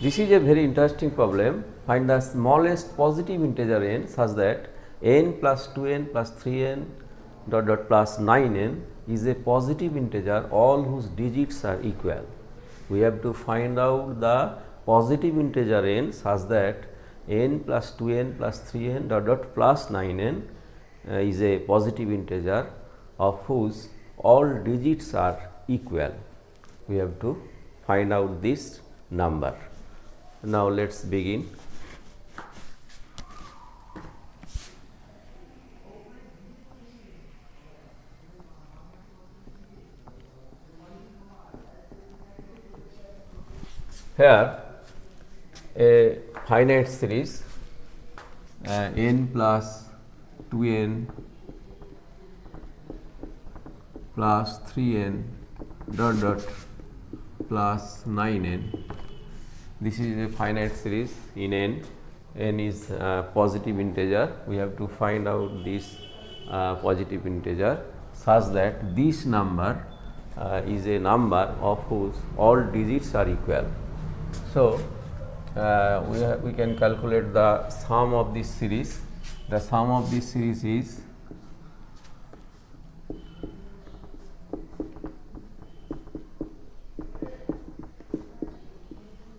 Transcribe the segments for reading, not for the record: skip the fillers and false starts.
This is a very interesting problem. Find the smallest positive integer n such that n plus 2n plus 3n dot dot plus 9n is a positive integer all whose digits are equal. We have to find out the positive integer n such that n plus 2n plus 3n dot dot plus 9n is a positive integer of whose all digits are equal. We have to find out this number. Now, let us begin. Here a finite series n plus 2n plus 3n dot dot plus 9n. This is a finite series in n. N is positive integer. We have to find out this positive integer such that this number is a number of whose all digits are equal. So, we can calculate the sum of this series. The sum of this series is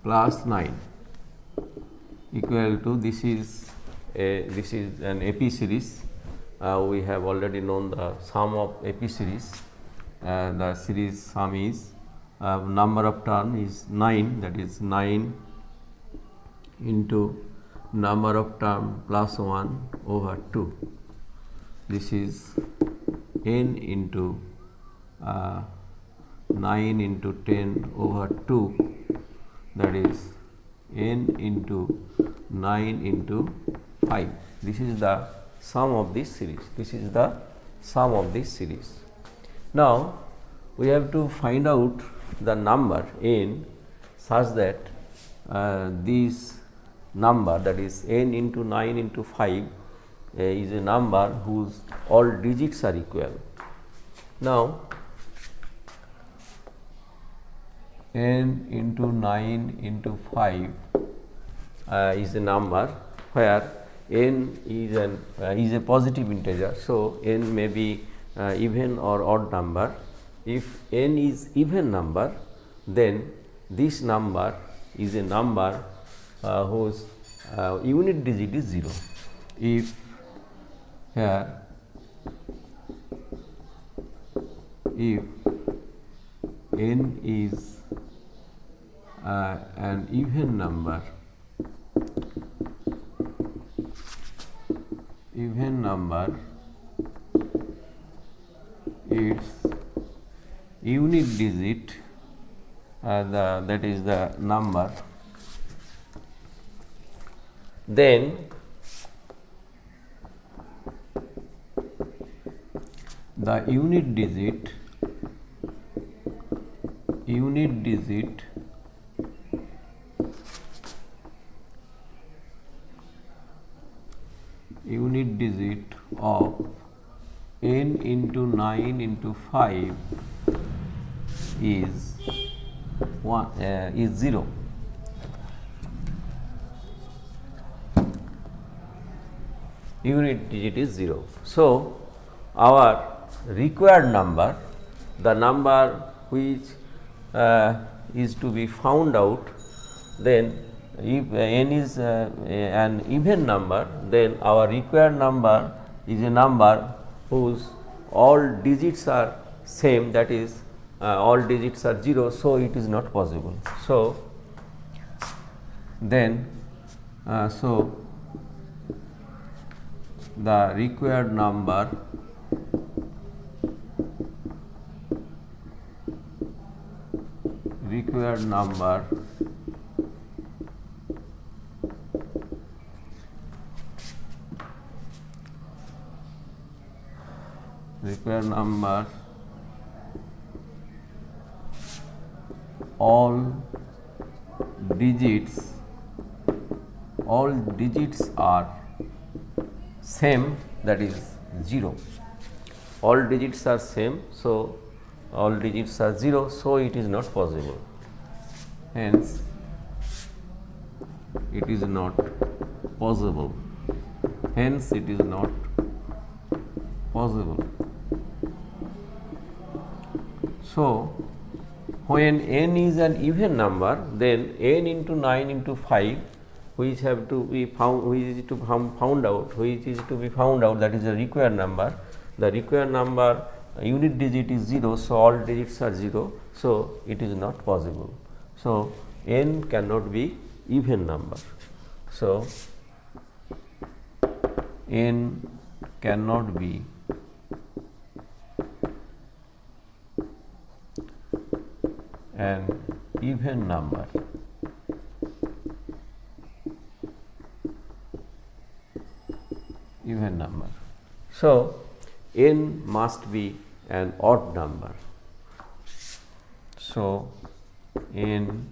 plus 9 equal to this is an AP series. We have already known the sum of AP series. The series sum is number of term is 9, that is 9 into number of term plus 1 over 2. This is n into 9 into 10 over 2, that is n into 9 into 5. This is the sum of this series. This is the sum of this series. Now, we have to find out the number n such that this number, that is n into 9 into 5 is a number whose all digits are equal. Now, n into 9 into 5 is a number where n is a positive integer. So, n may be even or odd number. If n is even number, then this number is a number whose unit digit is 0. If here if n is an even number, its unit digit that is the number, then the unit digit of n into 9 into 5 is 0. Unit digit is 0. So, our required number, the number which is to be found out, then if n is an even number, then our required number is a number whose all digits are same, that is all digits are 0. So, it is not possible. So, then the required number all digits are same, that is 0. All digits are same. So, all digits are 0. So, it is not possible. Hence, it is not possible. Hence it is not possible. So when n is an even number, then n into 9 into 5, which have to be found, which is to found out, that is the required number. The required number unit digit is 0, so all digits are 0, so it is not possible. So n cannot be even number. So n cannot be an even number. So n must be an odd number. So n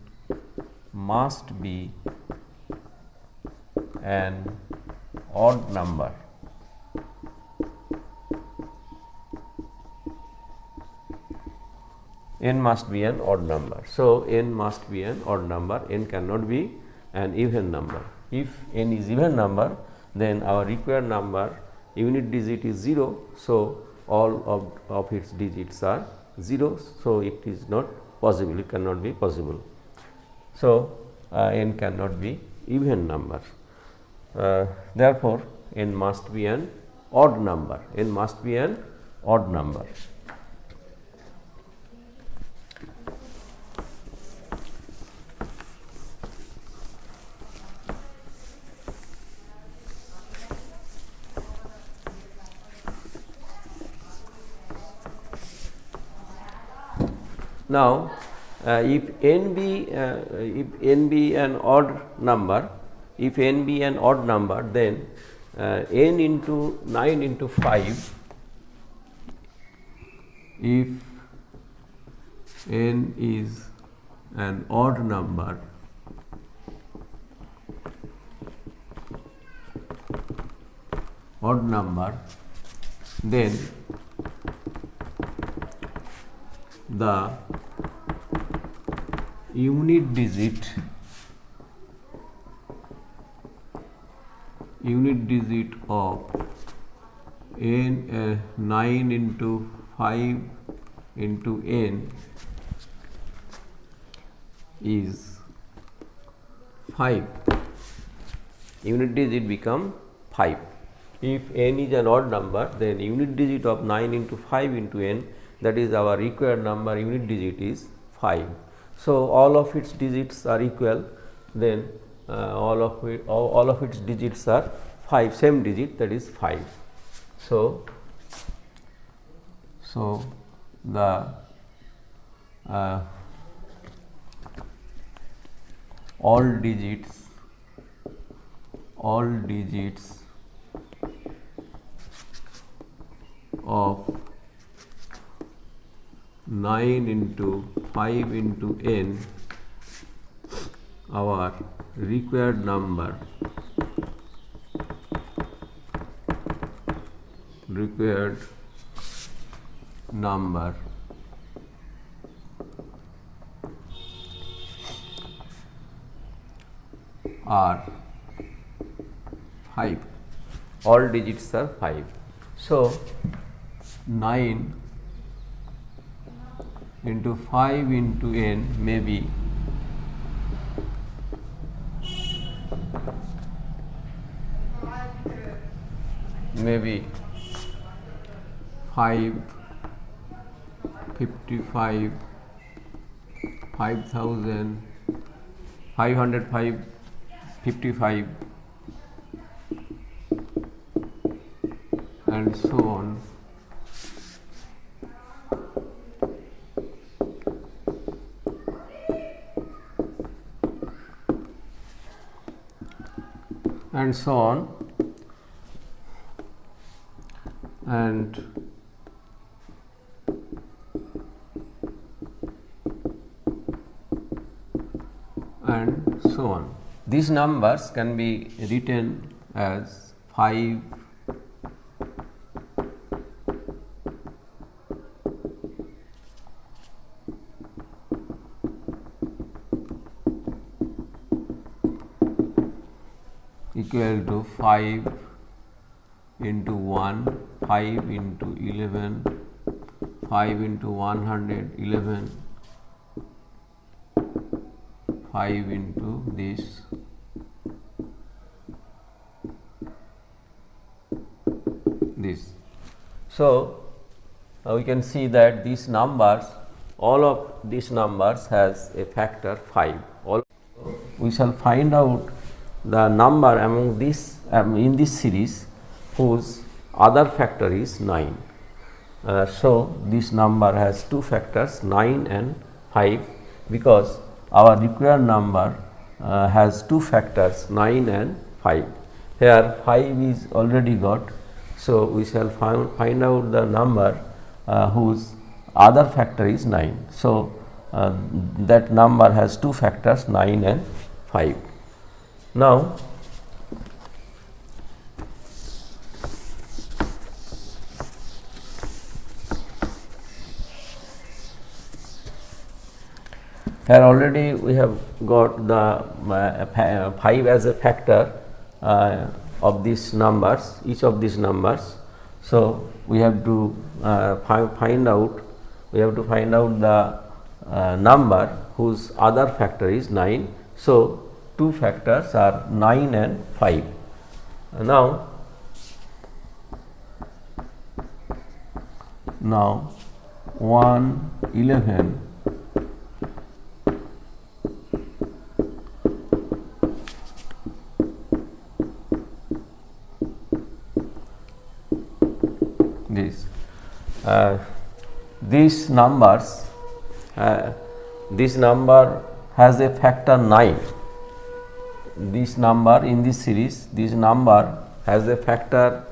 must be an odd number. N must be an odd number. So n must be an odd number. N cannot be an even number. If n is even number, then our required number unit digit is 0. So all of its digits are 0. So it is not possible. It cannot be possible. So n cannot be even number. Therefore n must be an odd number. N must be an odd number. Now, if n be an odd number, then n into 9 into 5, if n is an odd number, then the unit digit of n 9 into 5 into n is 5. Unit digit become 5. If n is an odd number, then unit digit of 9 into 5 into n, that is our required number, unit digit is 5. So all of its digits are equal, then all of its digits are 5, same digit, that is 5. So the all digits of 9 into 5 into n, our required number are 5. All digits are 5. So 9 into 5 into n may be 5, 55, 5,000, 505, 55, and so on. And so on, and so on. These numbers can be written as 5, 5, equal to 5 into 1, 5 into 11, 5 into 111, 5 into this. So, we can see that these numbers, all of these numbers has a factor 5. We shall find out the number among this in this series whose other factor is 9. So, this number has two factors 9 and 5, because our required number has two factors 9 and 5. Here 5 is already got. So, we shall find out the number whose other factor is 9. So, that number has two factors 9 and 5. Now, here already we have got the 5 as a factor of these numbers, each of these numbers. So, we have to find out the number whose other factor is 9. So, two factors are 9 and 5. Now 1, 11, these numbers, this number has a factor 9. This number in this series, this number has a factor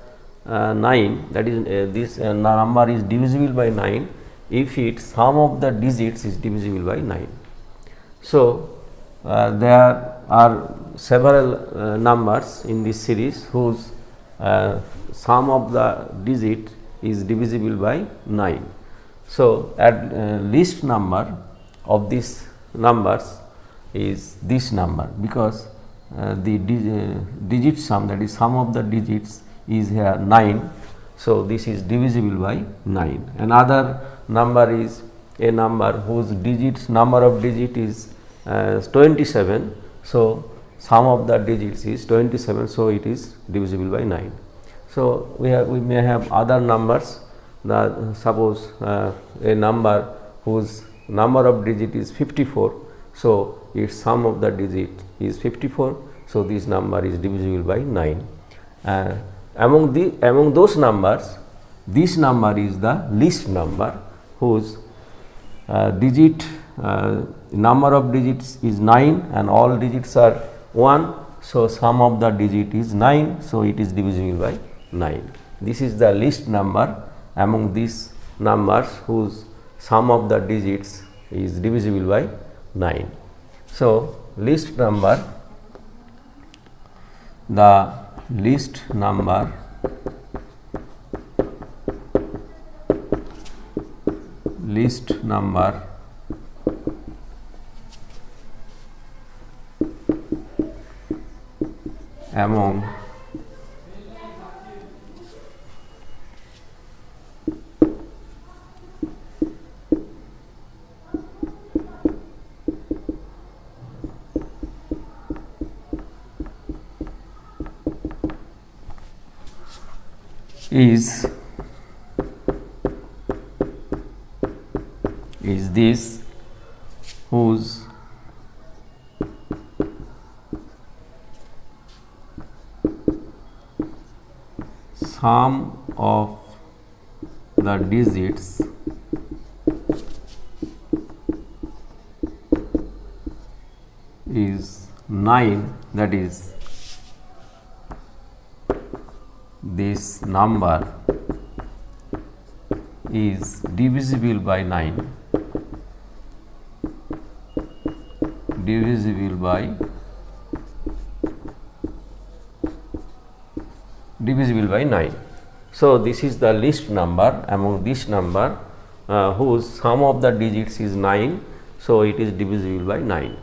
9, that is this number is divisible by 9 if its sum of the digits is divisible by 9. So, there are several numbers in this series whose sum of the digit is divisible by 9. So, at least number of these numbers is this number, because the digit sum, that is sum of the digits, is here 9. So, this is divisible by 9. Another number is a number whose number of digit is 27. So, sum of the digits is 27. So, it is divisible by 9. So, we may have other numbers. Suppose a number whose number of digit is 54. So, its sum of the digit is 54. So, this number is divisible by 9. Among those numbers, this number is the least number whose number of digits is 9 and all digits are 1. So, sum of the digit is 9. So, it is divisible by 9. This is the least number among these numbers whose sum of the digits is divisible by 9. So, least number, the least number among is this whose sum of the digits is 9, that is this number is divisible by 9, divisible by 9. So, this is the least number among this number whose sum of the digits is 9. So, it is divisible by 9.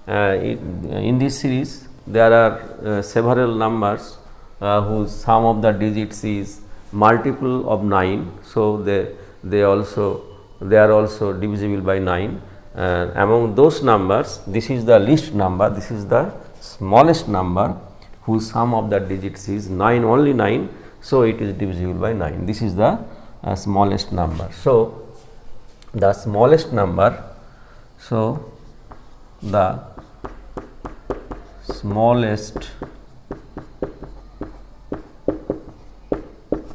In this series there are several numbers whose sum of the digits is multiple of 9. So, they are also divisible by 9, and among those numbers this is the least number, this is the smallest number whose sum of the digits is 9, only 9. So, it is divisible by 9, this is the smallest number. So, the smallest number, so the smallest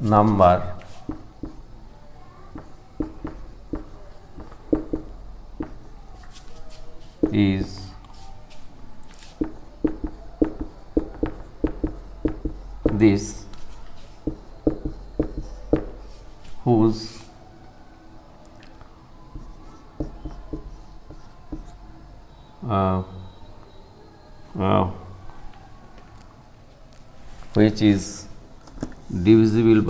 number is this, whose which is divisible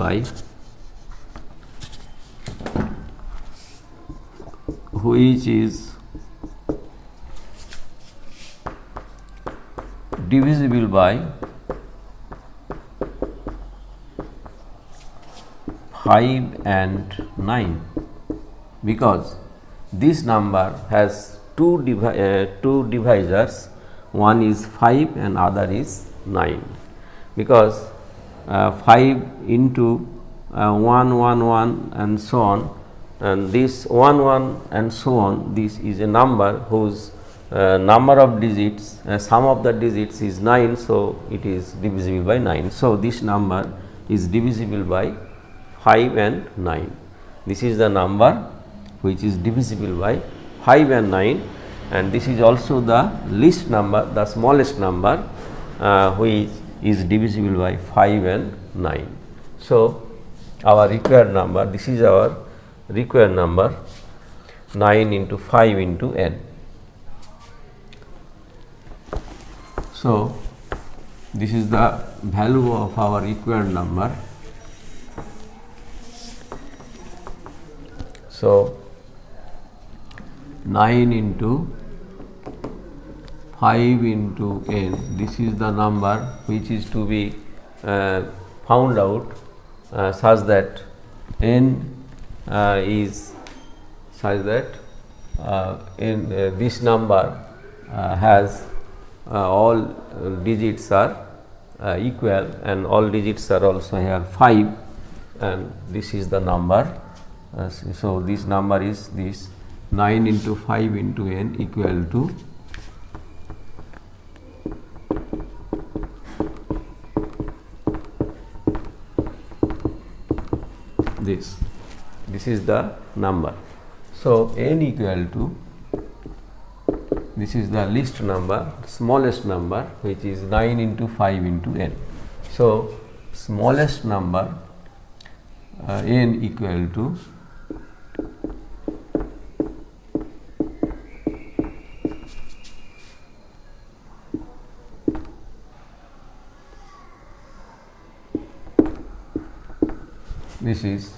by five and 9, because this number has two divisors, one is 5 and other is 9, because 5 into 1 1 1 and so on, and this 1 1 and so on, this is a number whose number of digits, sum of the digits is 9. So, it is divisible by 9. So, this number is divisible by 5 and 9. This is the number which is divisible by 5 and 9, and this is also the least number, the smallest number which is divisible by 5 and 9. So, our required number, this is our required number, 9 into 5 into n. So, this is the value of our required number. So, 9 into 5 into n, this is the number which is to be found out such that n is such that this number has all digits are equal, and all digits are also here 5, and this is the number. So, this number is this 9 into 5 into n equal to this. This is the number. So, n equal to, this is the least number, smallest number, which is 9 into 5 into n. So, smallest number n equal to this is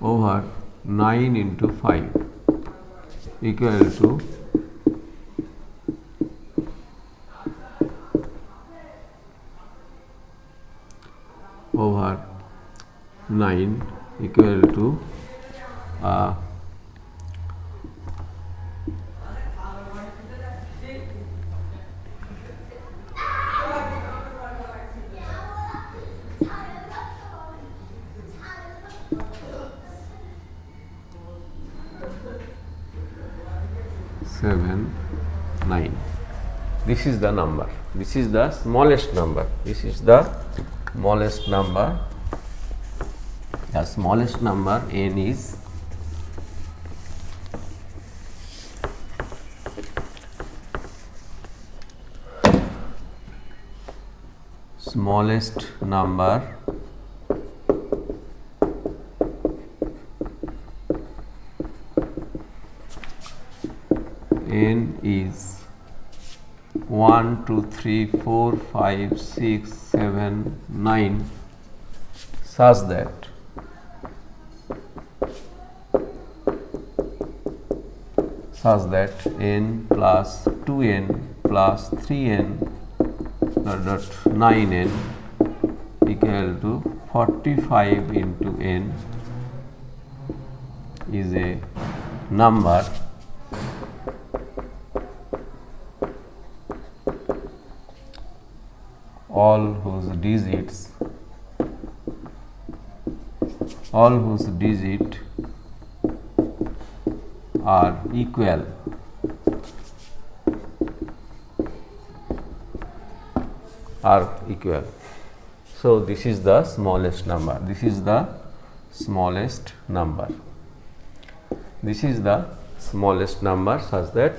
over 9 into 5 equal to over 9 equal to 7 9. This is the number, this is the smallest number, this is the smallest number. The smallest number n is smallest number n is 1 2 3 4 5 6 7 9 such that n plus 2n plus 3n dot dot 9n equal to 45 into n is a number all whose digits are equal. So this is the smallest number. This is the smallest number. This is the smallest number such that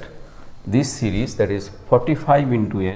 this series, that is 45 into n,